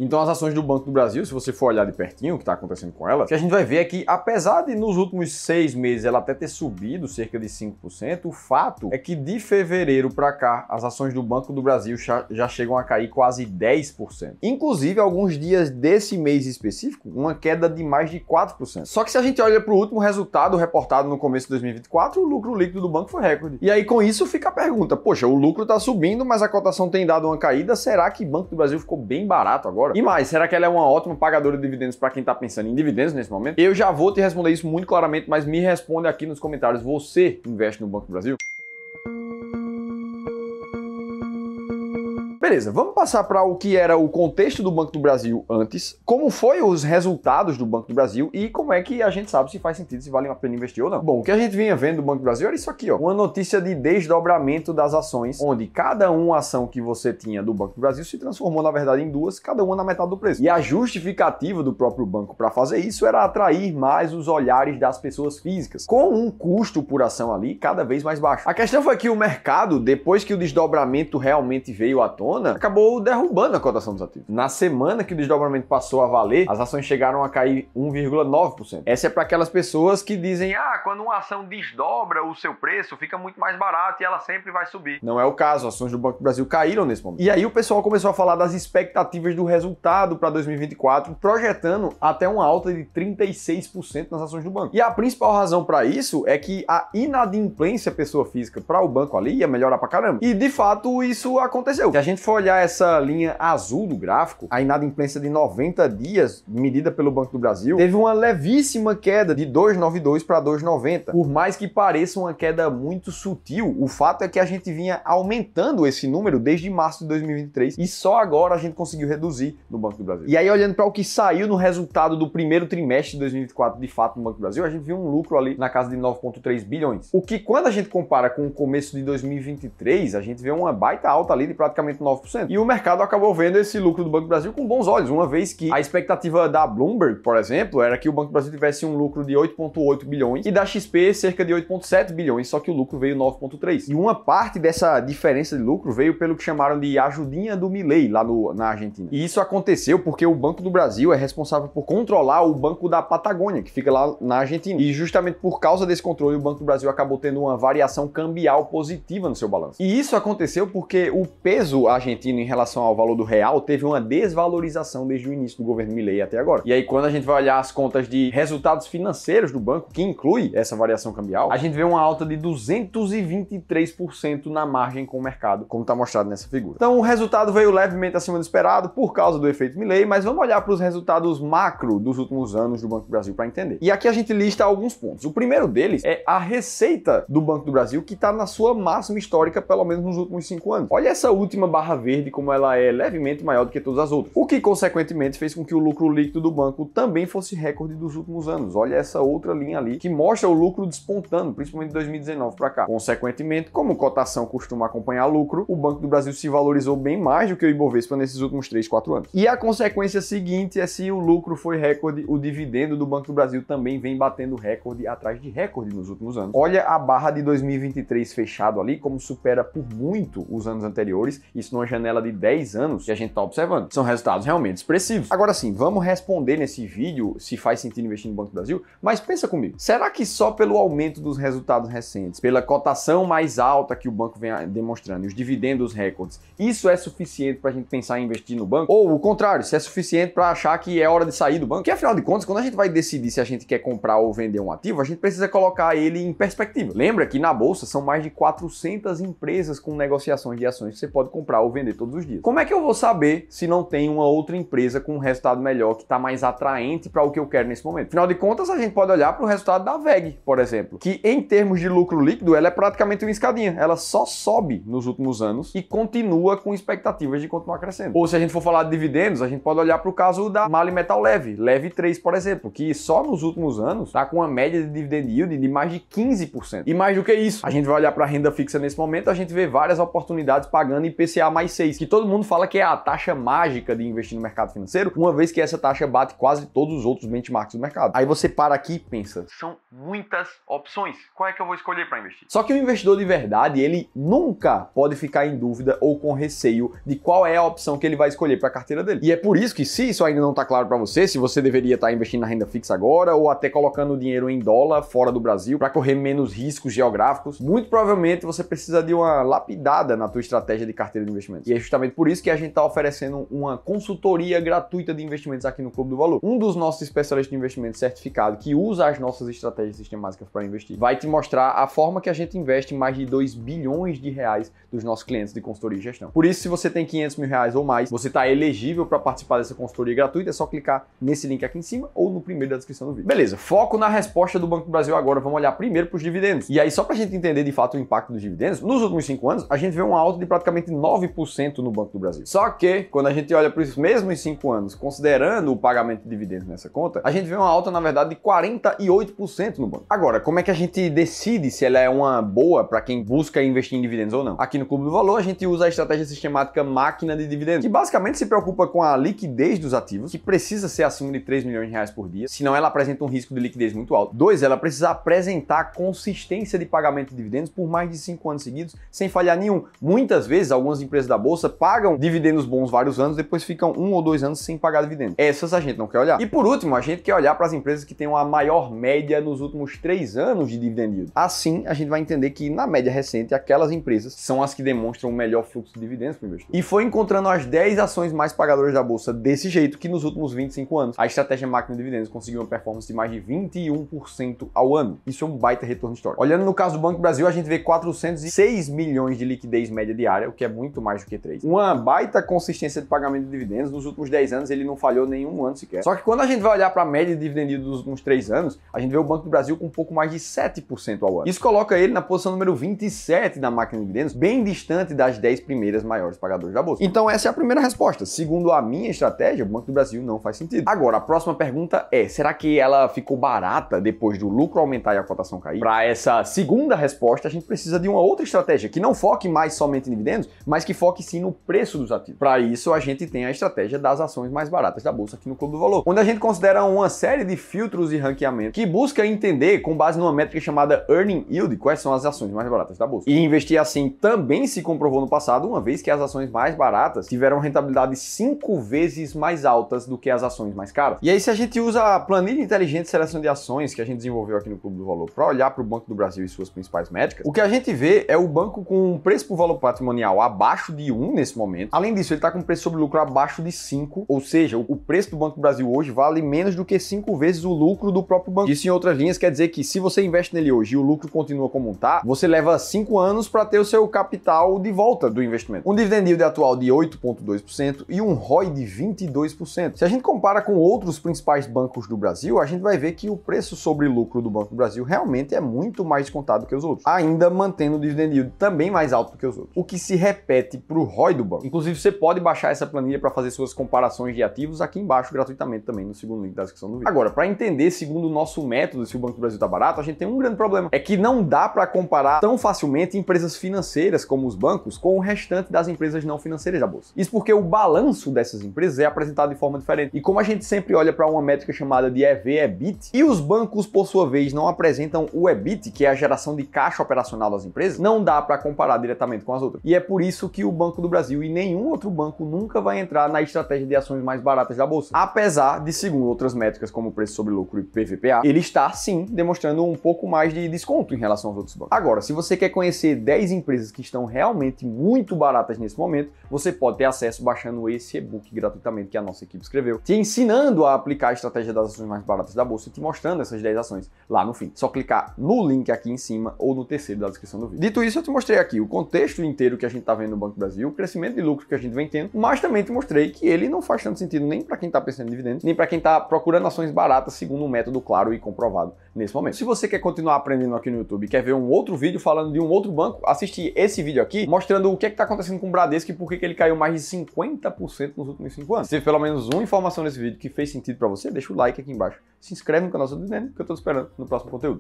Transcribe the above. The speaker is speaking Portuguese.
Então as ações do Banco do Brasil, se você for olhar de pertinho o que está acontecendo com elas, o que a gente vai ver é que, apesar de nos últimos 6 meses ela até ter subido cerca de 5%, o fato é que de fevereiro para cá, as ações do Banco do Brasil já chegam a cair quase 10%. Inclusive, alguns dias desse mês específico, uma queda de mais de 4%. Só que se a gente olha para o último resultado reportado no começo de 2024, o lucro líquido do banco foi recorde. E aí com isso fica a pergunta, poxa, o lucro está subindo, mas a cotação tem dado uma caída, será que o Banco do Brasil ficou bem barato agora? E mais, será que ela é uma ótima pagadora de dividendos para quem está pensando em dividendos nesse momento? Eu já vou te responder isso muito claramente, mas me responde aqui nos comentários, você investe no Banco do Brasil? Beleza, vamos passar para o que era o contexto do Banco do Brasil antes, como foi os resultados do Banco do Brasil e como é que a gente sabe se faz sentido, se vale a pena investir ou não. Bom, o que a gente vinha vendo do Banco do Brasil era isso aqui, ó, uma notícia de desdobramento das ações, onde cada uma ação que você tinha do Banco do Brasil se transformou, na verdade, em duas, cada uma na metade do preço. E a justificativa do próprio banco para fazer isso era atrair mais os olhares das pessoas físicas, com um custo por ação ali cada vez mais baixo. A questão foi que o mercado, depois que o desdobramento realmente veio à tona, acabou derrubando a cotação dos ativos. Na semana que o desdobramento passou a valer, as ações chegaram a cair 1,9%. Essa é para aquelas pessoas que dizem, quando uma ação desdobra o seu preço, fica muito mais barato e ela sempre vai subir. Não é o caso, as ações do Banco do Brasil caíram nesse momento. E aí o pessoal começou a falar das expectativas do resultado para 2024, projetando até uma alta de 36% nas ações do banco. E a principal razão para isso é que a inadimplência pessoa física para o banco ali ia melhorar pra caramba. E de fato isso aconteceu. Se a gente for olhar essa linha azul do gráfico, a inadimplência de 90 dias, medida pelo Banco do Brasil, teve uma levíssima queda de 2,92 para 2,90. Por mais que pareça uma queda muito sutil, o fato é que a gente vinha aumentando esse número desde março de 2023 e só agora a gente conseguiu reduzir no Banco do Brasil. E aí, olhando para o que saiu no resultado do primeiro trimestre de 2024, de fato, no Banco do Brasil, a gente viu um lucro ali na casa de 9,3 bilhões. O que, quando a gente compara com o começo de 2023, a gente vê uma baita alta ali de praticamente 9%. E o mercado acabou vendo esse lucro do Banco do Brasil com bons olhos, uma vez que a expectativa da Bloomberg, por exemplo, era que o Banco do Brasil tivesse um lucro de 8,8 bilhões e da XP cerca de 8,7 bilhões, só que o lucro veio 9,3. E uma parte dessa diferença de lucro veio pelo que chamaram de ajudinha do Milei lá na Argentina. E isso aconteceu porque o Banco do Brasil é responsável por controlar o Banco da Patagônia, que fica lá na Argentina. E justamente por causa desse controle, o Banco do Brasil acabou tendo uma variação cambial positiva no seu balanço. E isso aconteceu porque o peso argentino em relação ao valor do real teve uma desvalorização desde o início do governo Milei até agora. E aí, quando a gente vai olhar as contas de resultados financeiros do banco, que inclui essa variação cambial, a gente vê uma alta de 223% na margem com o mercado, como está mostrado nessa figura. Então, o resultado veio levemente acima do esperado por causa do efeito Milei, mas vamos olhar para os resultados macro dos últimos anos do Banco do Brasil para entender. E aqui a gente lista alguns pontos. O primeiro deles é a receita do Banco do Brasil, que está na sua máxima histórica, pelo menos nos últimos 5 anos. Olha essa última barra verde, como ela é levemente maior do que todas as outras. O que, consequentemente, fez com que o lucro líquido do banco também fosse recorde dos últimos anos. Olha essa outra linha ali, que mostra o lucro despontando, principalmente de 2019 para cá. Consequentemente, como cotação costuma acompanhar lucro, o Banco do Brasil se valorizou bem mais do que o Ibovespa nesses últimos 3, 4 anos. E a consequência seguinte é, se o lucro foi recorde, o dividendo do Banco do Brasil também vem batendo recorde atrás de recorde nos últimos anos. Olha a barra de 2023 fechado ali, como supera por muito os anos anteriores, isso numa janela de 10 anos que a gente está observando. São resultados realmente expressivos. Agora sim, vamos responder nesse vídeo se faz sentido investir no Banco do Brasil, mas pensa comigo, será que só pelo aumento dos resultados recentes, pela cotação mais alta que o banco vem demonstrando e os dividendos recordes, isso é suficiente para a gente pensar em investir no banco? Ou o contrário, se é suficiente para achar que é hora de sair do banco? Porque afinal de contas, quando a gente vai decidir se a gente quer comprar ou vender um ativo, a gente precisa colocar ele em perspectiva. Lembra que na bolsa são mais de 400 empresas com negociações de ações que você pode comprar ou vender todos os dias. Como é que eu vou saber se não tem uma outra empresa com um resultado melhor, que está mais atraente para o que eu quero nesse momento? Afinal de contas, a gente pode olhar para o resultado da WEG, por exemplo, que em termos de lucro líquido, ela é praticamente uma escadinha. Ela só sobe nos últimos anos e continua com expectativas de continuar crescendo. Ou se a gente for falar de dividendos, a gente pode olhar para o caso da Mali Metal Leve, Leve 3, por exemplo, que só nos últimos anos está com uma média de dividend yield de mais de 15%. E mais do que isso, a gente vai olhar para a renda fixa nesse momento, a gente vê várias oportunidades pagando IPCA+, mais 6, que todo mundo fala que é a taxa mágica de investir no mercado financeiro, uma vez que essa taxa bate quase todos os outros benchmarks do mercado. Aí você para aqui e pensa, são muitas opções, qual é que eu vou escolher para investir? Só que o investidor de verdade, ele nunca pode ficar em dúvida ou com receio de qual é a opção que ele vai escolher para a carteira dele. E é por isso que, se isso ainda não está claro para você, se você deveria estar investindo na renda fixa agora ou até colocando dinheiro em dólar fora do Brasil para correr menos riscos geográficos, muito provavelmente você precisa de uma lapidada na tua estratégia de carteira de investimentos. E é justamente por isso que a gente está oferecendo uma consultoria gratuita de investimentos aqui no Clube do Valor. Um dos nossos especialistas de investimentos certificado que usa as nossas estratégias sistemáticas para investir vai te mostrar a forma que a gente investe mais de 2 bilhões de reais dos nossos clientes de consultoria e gestão. Por isso, se você tem 500 mil reais ou mais, você está elegível para participar dessa consultoria gratuita, é só clicar nesse link aqui em cima ou no primeiro da descrição do vídeo. Beleza, foco na resposta do Banco do Brasil agora, vamos olhar primeiro para os dividendos. E aí, só para a gente entender de fato o impacto dos dividendos, nos últimos 5 anos, a gente vê uma alta de praticamente 9% no Banco do Brasil. Só que, quando a gente olha para os mesmos 5 anos, considerando o pagamento de dividendos nessa conta, a gente vê uma alta, na verdade, de 48% no banco. Agora, como é que a gente decide se ela é uma boa para quem busca investir em dividendos ou não? Aqui no Clube do Valor, a gente usa a estratégia sistemática máquina de dividendos, que basicamente se preocupa com a liquidez dos ativos, que precisa ser acima de 3 milhões de reais por dia, senão ela apresenta um risco de liquidez muito alto. 2, ela precisa apresentar consistência de pagamento de dividendos por mais de 5 anos seguidos, sem falhar nenhum. Muitas vezes, algumas empresas da Bolsa pagam dividendos bons vários anos, depois ficam 1 ou 2 anos sem pagar dividendos. Essas a gente não quer olhar. E por último, a gente quer olhar para as empresas que têm uma maior média nos últimos 3 anos de dividend yield. Assim, a gente vai entender que, na média recente, aquelas empresas são as que demonstram o melhor fluxo de dividendos para o investidor. E foi encontrando as 10 ações mais pagadoras da Bolsa desse jeito que nos últimos 25 anos, a estratégia máquina de dividendos conseguiu uma performance de mais de 21% ao ano. Isso é um baita retorno histórico. Olhando no caso do Banco do Brasil, a gente vê 406 milhões de liquidez média diária, o que é muito mais do que 3. Uma baita consistência de pagamento de dividendos. Nos últimos 10 anos, ele não falhou nenhum ano sequer. Só que quando a gente vai olhar para a média de dividend yield dos últimos 3 anos, a gente vê o Banco do Brasil com um pouco mais de 7% ao ano. Isso coloca ele na posição número 27 da máquina de dividendos, bem distante das 10 primeiras maiores pagadoras da Bolsa. Então essa é a primeira resposta. Segundo a minha estratégia, o Banco do Brasil não faz sentido. Agora, a próxima pergunta é, será que ela ficou barata depois do lucro aumentar e a cotação cair? Para essa segunda resposta, a gente precisa de uma outra estratégia, que não foque mais somente em dividendos, mas que foque sim no preço dos ativos. Para isso, a gente tem a estratégia das ações mais baratas da Bolsa aqui no Clube do Valor, onde a gente considera uma série de filtros e ranqueamento que busca entender, com base numa métrica chamada Earning Yield, quais são as ações mais baratas da Bolsa. E investir assim também se comprovou no passado, uma vez que as ações mais baratas tiveram rentabilidade 5 vezes mais altas do que as ações mais caras. E aí, se a gente usa a planilha inteligente de seleção de ações que a gente desenvolveu aqui no Clube do Valor para olhar para o Banco do Brasil e suas principais métricas, o que a gente vê é o banco com um preço por valor patrimonial abaixo de 1 nesse momento. Além disso, ele está com um preço sobre lucro abaixo de 5, ou seja, o preço do Banco do Brasil hoje vale menos do que 5 vezes o lucro do próprio banco. Isso, em outras linhas, quer dizer que se você investe nele hoje e o lucro continua como está, você leva 5 anos para ter o seu capital de volta do investimento. Um dividend yield atual de 8,2% e um ROI de 22%. Se a gente compara com outros principais bancos do Brasil, a gente vai ver que o preço sobre lucro do Banco do Brasil realmente é muito mais descontado que os outros, ainda mantendo o dividend yield também mais alto do que os outros, o que se repete para o ROI do banco. Inclusive, você pode baixar essa planilha para fazer suas comparações de ativos aqui embaixo gratuitamente também no segundo link da descrição do vídeo. Agora, para entender, segundo o nosso método, se o Banco do Brasil está barato, a gente tem um grande problema, é que não dá para comparar tão facilmente empresas financeiras como os bancos com o restante das empresas não financeiras da Bolsa. Isso porque o balanço dessas empresas é apresentado de forma diferente. E como a gente sempre olha para uma métrica chamada de EV/EBIT, e os bancos, por sua vez, não apresentam o EBIT, que é a geração de caixa operacional das empresas, não dá para comparar diretamente com as outras. E é por isso que o Banco do Brasil e nenhum outro banco nunca vai entrar na estratégia de ações mais baratas da Bolsa. Apesar de, segundo outras métricas como preço sobre lucro e PVPA, ele está sim demonstrando um pouco mais de desconto em relação aos outros bancos. Agora, se você quer conhecer 10 empresas que estão realmente muito baratas nesse momento, você pode ter acesso baixando esse e-book gratuitamente que a nossa equipe escreveu, te ensinando a aplicar a estratégia das ações mais baratas da Bolsa e te mostrando essas 10 ações lá no fim. Só clicar no link aqui em cima ou no terceiro da descrição do vídeo. Dito isso, eu te mostrei aqui o contexto inteiro que a gente está vendo no Banco do Brasil, o crescimento de lucro que a gente vem tendo, mas também te mostrei que ele não faz tanto sentido nem para quem está pensando em dividendos, nem para quem está procurando ações baratas segundo um método claro e comprovado nesse momento. Se você quer continuar aprendendo aqui no YouTube e quer ver um outro vídeo falando de um outro banco, assiste esse vídeo aqui mostrando o que está acontecendo com o Bradesco e por que ele caiu mais de 50% nos últimos 5 anos. Se teve pelo menos uma informação nesse vídeo que fez sentido para você, deixa o like aqui embaixo. Se inscreve no canal do Dinâmico que eu estou esperando no próximo conteúdo.